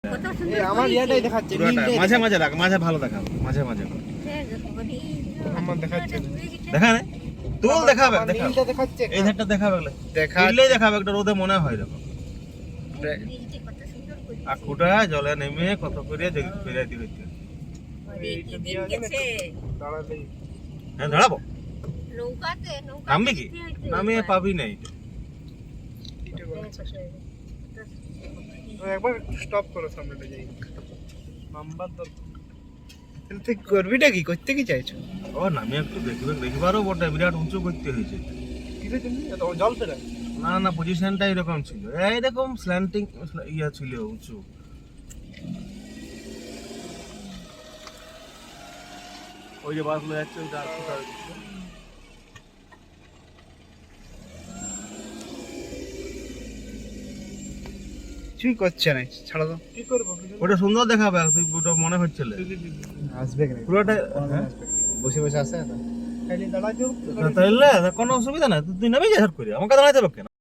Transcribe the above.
আমার ইয়াটাই দেখাচ্ছে, মাঝে মাঝে রাখ, মাঝে ভালো দেখাবে, মাঝে মাঝে করো। আমার দেখাচ্ছে না। দেখা নেই তুল দেখাবে, দেখাবে নীলটা দেখাচ্ছে, এই ধারটা দেখাবে, দিলেই দেখাবে, একটা রোদে মনে হয় এরকম। আর খুঁটা জলে নেমে কত করে ফেরাই দিবে। এইটা দিয়ে আছে দাঁড়ালেই হ্যাঁ দাঁড়াবো, নৌকাতে নামবি কি? নামিয়ে পাবি না এইটা। এটা বলছে একবার স্টপ করো, সামনেটা যাই নাম্বার দাও। তুই করবিটা কি, করতে কি চাইছো? ও নামিয়ে একটু দেখবারও বটে, বিরাট উঁচু করতে হয়েছে। কিসের জন্য এত জল ফেরা? না না, পজিশনটা এরকম ছিল, এইরকম স্ল্যান্টিং ইয়া ছিল, উঁচু। ওই যে বাসগুলো যাচ্ছে ওইটা আর কোথাও কিছুই করছে না, ছাড়া দাও। কি করবো? ওটা সুন্দর দেখাবে, তুই ওটা মনে হচ্ছিল আসবে কি পুরোটা। বসে বসে আসে খালি দাঁড়াই তাহলে কোনো অসুবিধা নাই, তুই নামিয়ে যা করে, আমাকে দাঁড়াইতে হবে কেন?